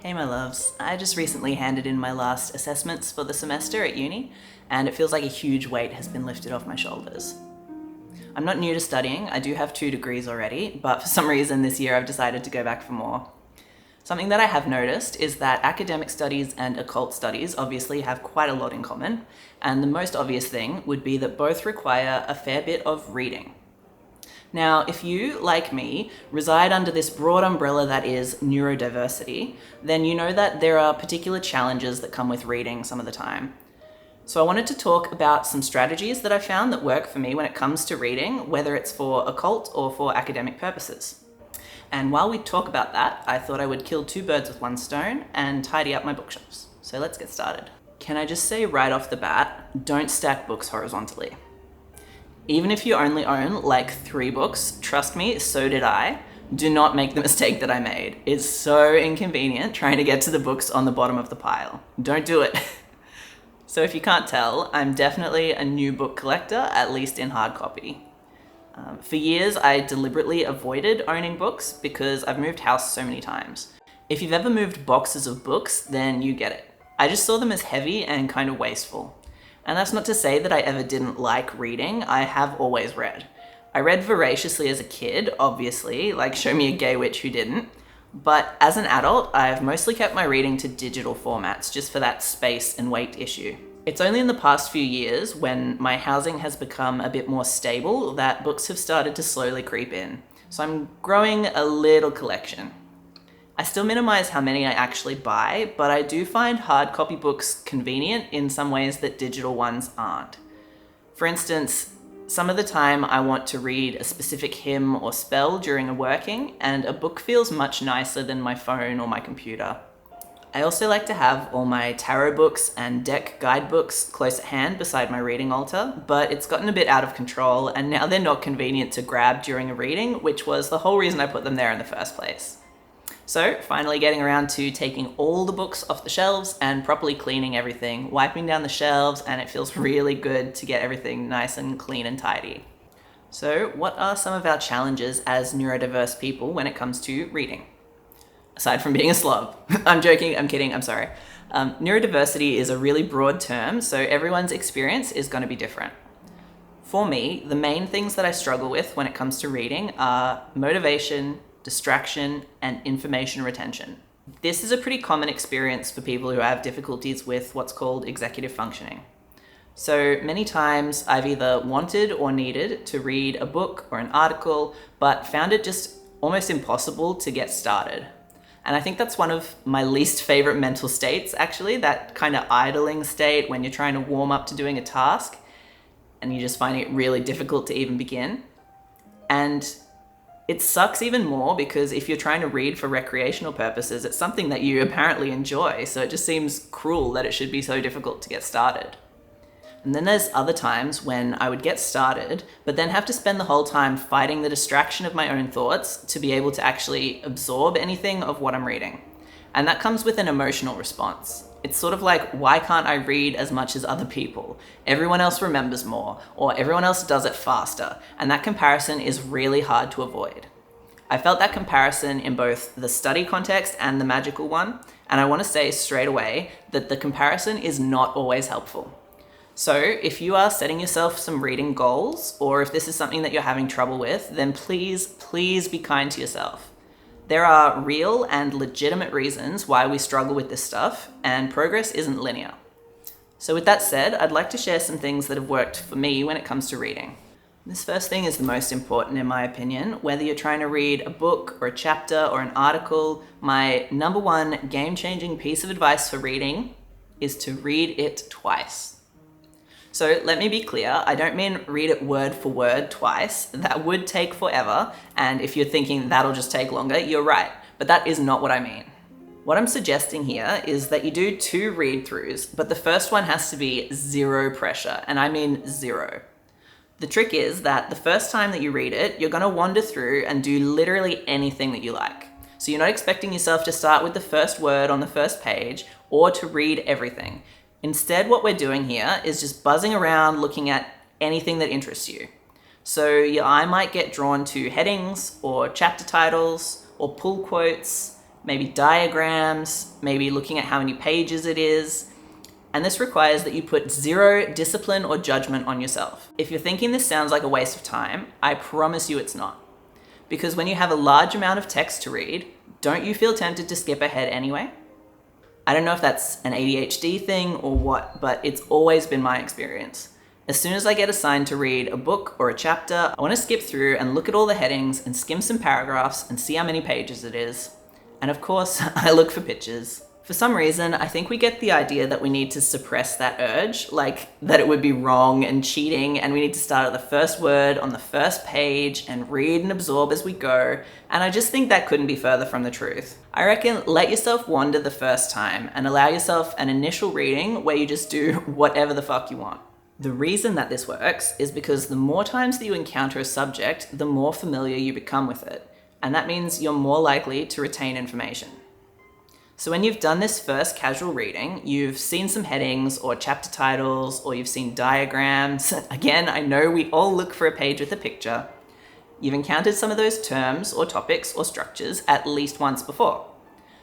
Hey my loves, I just recently handed in my last assessments for the semester at uni, and it feels like a huge weight has been lifted off my shoulders. I'm not new to studying, I do have 2 degrees already, but for some reason this year I've decided to go back for more. Something that I have noticed is that academic studies and occult studies obviously have quite a lot in common, and the most obvious thing would be that both require a fair bit of reading. Now, if you, like me, reside under this broad umbrella that is neurodiversity, then you know that there are particular challenges that come with reading some of the time. So I wanted to talk about some strategies that I found that work for me when it comes to reading, whether it's for occult or for academic purposes. And while we talk about that, I thought I would kill 2 birds with 1 stone and tidy up my bookshelves. So let's get started. Can I just say right off the bat, don't stack books horizontally. Even if you only own like 3 books, trust me, so did I, do not make the mistake that I made. It's so inconvenient trying to get to the books on the bottom of the pile. Don't do it. So if you can't tell, I'm definitely a new book collector, at least in hard copy. For years, I deliberately avoided owning books because I've moved house so many times. If you've ever moved boxes of books, then you get it. I just saw them as heavy and kind of wasteful. And that's not to say that I ever didn't like reading. I have always read. I read voraciously as a kid, obviously, like show me a gay witch who didn't. But as an adult, I've mostly kept my reading to digital formats just for that space and weight issue. It's only in the past few years, when my housing has become a bit more stable, that books have started to slowly creep in. So I'm growing a little collection. I still minimize how many I actually buy, but I do find hard copy books convenient in some ways that digital ones aren't. For instance, some of the time I want to read a specific hymn or spell during a working, and a book feels much nicer than my phone or my computer. I also like to have all my tarot books and deck guidebooks close at hand beside my reading altar, but it's gotten a bit out of control, and now they're not convenient to grab during a reading, which was the whole reason I put them there in the first place. So, finally getting around to taking all the books off the shelves and properly cleaning everything, wiping down the shelves, and it feels really good to get everything nice and clean and tidy. So, what are some of our challenges as neurodiverse people when it comes to reading? Aside from being a slob. I'm joking, I'm kidding, I'm sorry. Neurodiversity is a really broad term, so everyone's experience is going to be different. For me, the main things that I struggle with when it comes to reading are motivation, distraction, and information retention. This is a pretty common experience for people who have difficulties with what's called executive functioning. So many times I've either wanted or needed to read a book or an article, but found it just almost impossible to get started. And I think that's one of my least favorite mental states, actually, that kind of idling state when you're trying to warm up to doing a task and you just find it really difficult to even begin. And it sucks even more because if you're trying to read for recreational purposes, it's something that you apparently enjoy, so it just seems cruel that it should be so difficult to get started. And then there's other times when I would get started, but then have to spend the whole time fighting the distraction of my own thoughts to be able to actually absorb anything of what I'm reading. And that comes with an emotional response. It's sort of like, why can't I read as much as other people? Everyone else remembers more, or everyone else does it faster, and that comparison is really hard to avoid. I felt that comparison in both the study context and the magical one, and I want to say straight away that the comparison is not always helpful. So if you are setting yourself some reading goals, or if this is something that you're having trouble with, then please be kind to yourself. There are real and legitimate reasons why we struggle with this stuff, and progress isn't linear. So with that said, I'd like to share some things that have worked for me when it comes to reading. This first thing is the most important in my opinion. Whether you're trying to read a book or a chapter or an article, my number 1 game-changing piece of advice for reading is to read it twice. So let me be clear, I don't mean read it word for word twice. That would take forever, and if you're thinking that'll just take longer, you're right, but that is not what I mean. What I'm suggesting here is that you do 2 read-throughs, but the first one has to be zero pressure, and I mean 0. The trick is that the first time that you read it, you're gonna wander through and do literally anything that you like. So you're not expecting yourself to start with the first word on the first page or to read everything. Instead, what we're doing here is just buzzing around looking at anything that interests you. So your eye might get drawn to headings or chapter titles or pull quotes, maybe diagrams, maybe looking at how many pages it is. And this requires that you put zero discipline or judgment on yourself. If you're thinking this sounds like a waste of time, I promise you it's not. Because when you have a large amount of text to read, don't you feel tempted to skip ahead anyway? I don't know if that's an ADHD thing or what, but it's always been my experience. As soon as I get assigned to read a book or a chapter, I want to skip through and look at all the headings and skim some paragraphs and see how many pages it is. And of course, I look for pictures. For some reason, I think we get the idea that we need to suppress that urge, like that it would be wrong and cheating, and we need to start at the first word on the first page and read and absorb as we go. And I just think that couldn't be further from the truth. I reckon let yourself wander the first time and allow yourself an initial reading where you just do whatever the fuck you want. The reason that this works is because the more times that you encounter a subject, the more familiar you become with it. And that means you're more likely to retain information. So when you've done this first casual reading, you've seen some headings or chapter titles, or you've seen diagrams. Again, I know we all look for a page with a picture. You've encountered some of those terms or topics or structures at least once before.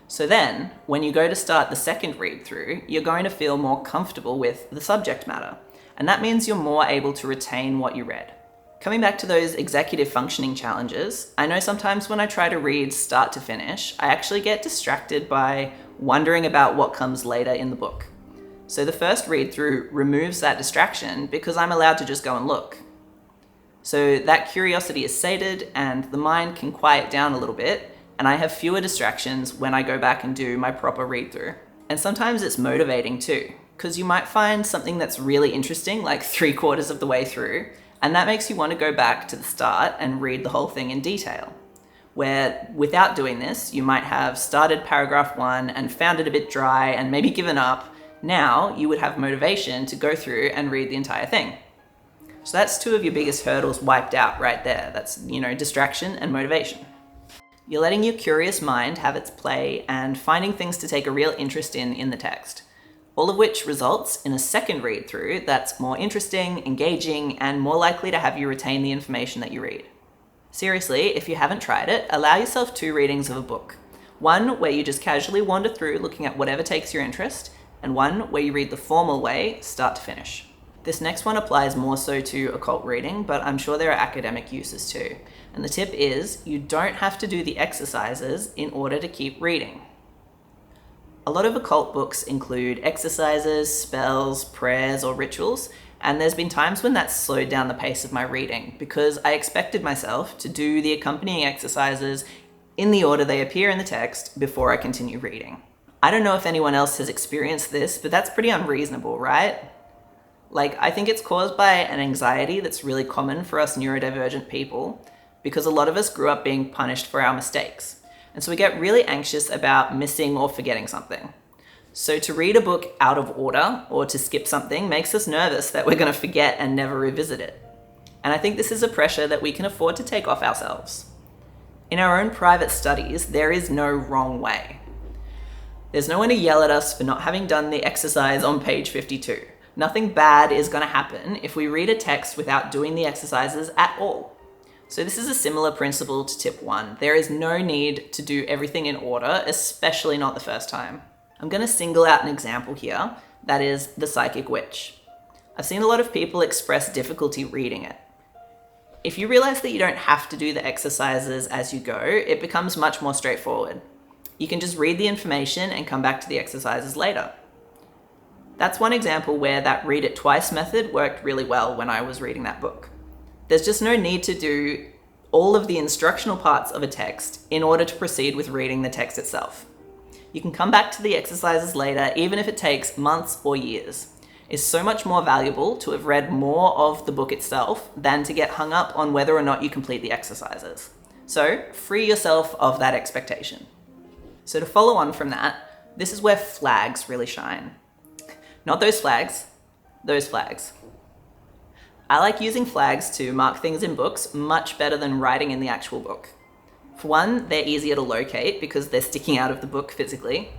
So then, when you go to start the second read through, you're going to feel more comfortable with the subject matter. And that means you're more able to retain what you read. Coming back to those executive functioning challenges, I know sometimes when I try to read start to finish, I actually get distracted by wondering about what comes later in the book. So the first read through removes that distraction because I'm allowed to just go and look. So that curiosity is sated and the mind can quiet down a little bit, and I have fewer distractions when I go back and do my proper read through. And sometimes it's motivating too, because you might find something that's really interesting like 3/4 of the way through, and that makes you want to go back to the start and read the whole thing in detail. Where without doing this, you might have started paragraph 1 and found it a bit dry and maybe given up. Now you would have motivation to go through and read the entire thing. So that's 2 of your biggest hurdles wiped out right there. That's, distraction and motivation. You're letting your curious mind have its play and finding things to take a real interest in the text. All of which results in a second read through that's more interesting, engaging, and more likely to have you retain the information that you read. Seriously, if you haven't tried it, allow yourself 2 readings of a book. One where you just casually wander through looking at whatever takes your interest, and one where you read the formal way, start to finish. This next one applies more so to occult reading, but I'm sure there are academic uses too. And the tip is, you don't have to do the exercises in order to keep reading. A lot of occult books include exercises, spells, prayers, or rituals, and there's been times when that's slowed down the pace of my reading because I expected myself to do the accompanying exercises in the order they appear in the text before I continue reading. I don't know if anyone else has experienced this, but that's pretty unreasonable, right? I think it's caused by an anxiety that's really common for us neurodivergent people because a lot of us grew up being punished for our mistakes. And so we get really anxious about missing or forgetting something. So to read a book out of order or to skip something makes us nervous that we're going to forget and never revisit it. And I think this is a pressure that we can afford to take off ourselves. In our own private studies, there is no wrong way. There's no one to yell at us for not having done the exercise on page 52. Nothing bad is going to happen if we read a text without doing the exercises at all. So this is a similar principle to tip 1. There is no need to do everything in order, especially not the first time. I'm going to single out an example here, that is the psychic witch. I've seen a lot of people express difficulty reading it. If you realize that you don't have to do the exercises as you go, it becomes much more straightforward. You can just read the information and come back to the exercises later. That's one example where that read it twice method worked really well when I was reading that book. There's just no need to do all of the instructional parts of a text in order to proceed with reading the text itself. You can come back to the exercises later, even if it takes months or years. It's so much more valuable to have read more of the book itself than to get hung up on whether or not you complete the exercises. So free yourself of that expectation. So to follow on from that, this is where flags really shine. Not those flags, those flags. I like using flags to mark things in books much better than writing in the actual book. For one, they're easier to locate because they're sticking out of the book physically,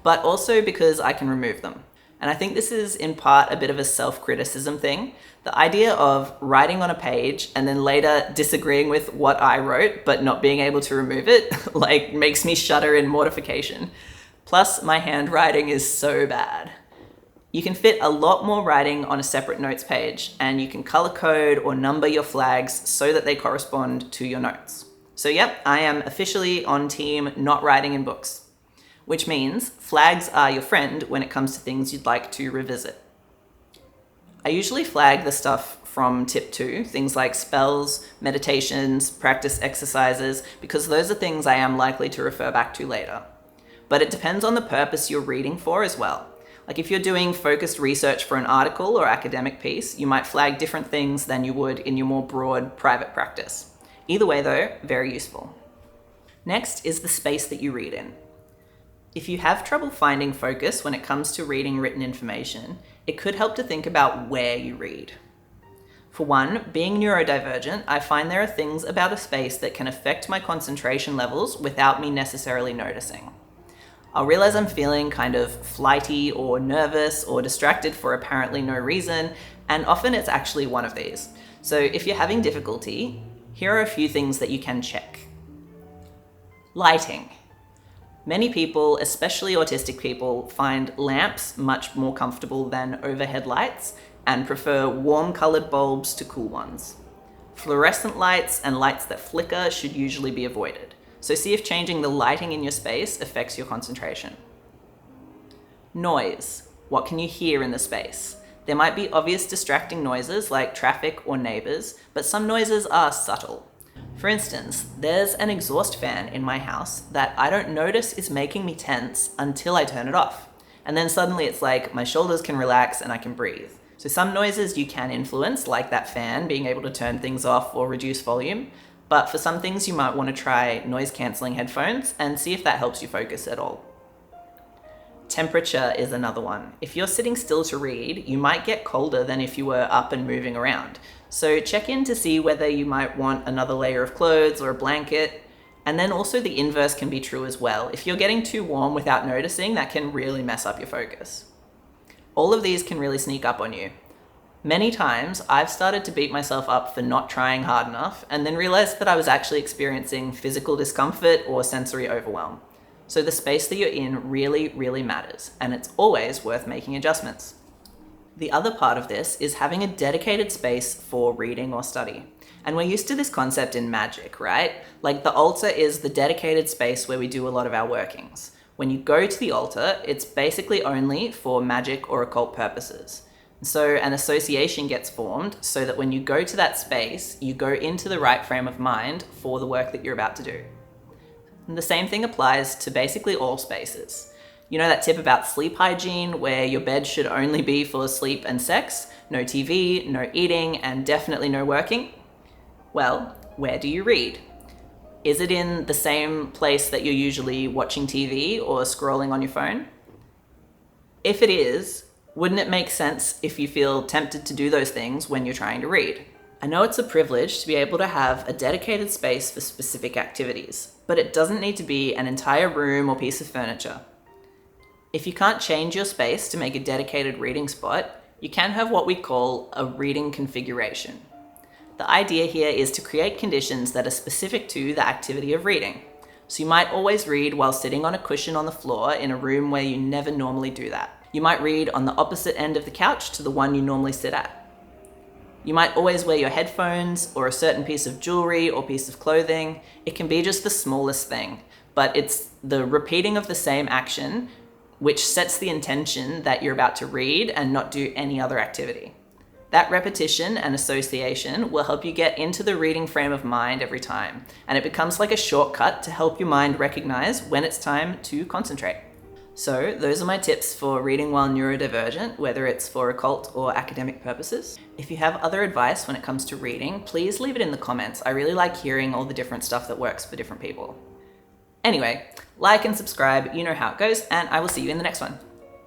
but also because I can remove them. And I think this is in part a bit of a self-criticism thing. The idea of writing on a page and then later disagreeing with what I wrote but not being able to remove it like makes me shudder in mortification. Plus, my handwriting is so bad. You can fit a lot more writing on a separate notes page, and you can color code or number your flags so that they correspond to your notes. So yep, I am officially on team not writing in books, which means flags are your friend when it comes to things you'd like to revisit. I usually flag the stuff from tip 2, things like spells, meditations, practice exercises, because those are things I am likely to refer back to later. But it depends on the purpose you're reading for as well. Like if you're doing focused research for an article or academic piece, you might flag different things than you would in your more broad private practice. Either way though, very useful. Next is the space that you read in. If you have trouble finding focus when it comes to reading written information, it could help to think about where you read. For one, being neurodivergent, I find there are things about a space that can affect my concentration levels without me necessarily noticing. I'll realize I'm feeling kind of flighty or nervous or distracted for apparently no reason, and often it's actually one of these. So if you're having difficulty, here are a few things that you can check. Lighting. Many people, especially autistic people, find lamps much more comfortable than overhead lights and prefer warm-colored bulbs to cool ones. Fluorescent lights and lights that flicker should usually be avoided. So see if changing the lighting in your space affects your concentration. Noise. What can you hear in the space? There might be obvious distracting noises like traffic or neighbors, but some noises are subtle. For instance, there's an exhaust fan in my house that I don't notice is making me tense until I turn it off. And then suddenly it's like my shoulders can relax and I can breathe. So some noises you can influence, like that fan being able to turn things off or reduce volume. But for some things you might want to try noise cancelling headphones and see if that helps you focus at all. Temperature is another one. If you're sitting still to read, you might get colder than if you were up and moving around. So check in to see whether you might want another layer of clothes or a blanket. And then also the inverse can be true as well. If you're getting too warm without noticing, that can really mess up your focus. All of these can really sneak up on you. Many times, I've started to beat myself up for not trying hard enough and then realized that I was actually experiencing physical discomfort or sensory overwhelm. So the space that you're in really, really matters, and it's always worth making adjustments. The other part of this is having a dedicated space for reading or study. And we're used to this concept in magic, right? Like the altar is the dedicated space where we do a lot of our workings. When you go to the altar, it's basically only for magic or occult purposes. So an association gets formed so that when you go to that space, you go into the right frame of mind for the work that you're about to do. And the same thing applies to basically all spaces. You know that tip about sleep hygiene where your bed should only be for sleep and sex, no TV, no eating, and definitely no working? Well, where do you read? Is it in the same place that you're usually watching TV or scrolling on your phone? If it is, wouldn't it make sense if you feel tempted to do those things when you're trying to read? I know it's a privilege to be able to have a dedicated space for specific activities, but it doesn't need to be an entire room or piece of furniture. If you can't change your space to make a dedicated reading spot, you can have what we call a reading configuration. The idea here is to create conditions that are specific to the activity of reading. So you might always read while sitting on a cushion on the floor in a room where you never normally do that. You might read on the opposite end of the couch to the one you normally sit at. You might always wear your headphones or a certain piece of jewelry or piece of clothing. It can be just the smallest thing, but it's the repeating of the same action which sets the intention that you're about to read and not do any other activity. That repetition and association will help you get into the reading frame of mind every time, and it becomes like a shortcut to help your mind recognize when it's time to concentrate. So those are my tips for reading while neurodivergent, whether it's for occult or academic purposes. If you have other advice when it comes to reading, please leave it in the comments. I really like hearing all the different stuff that works for different people. Anyway, like and subscribe, you know how it goes, and I will see you in the next one.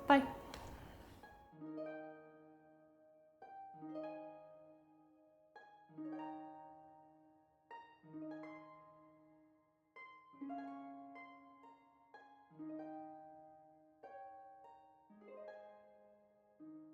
Bye.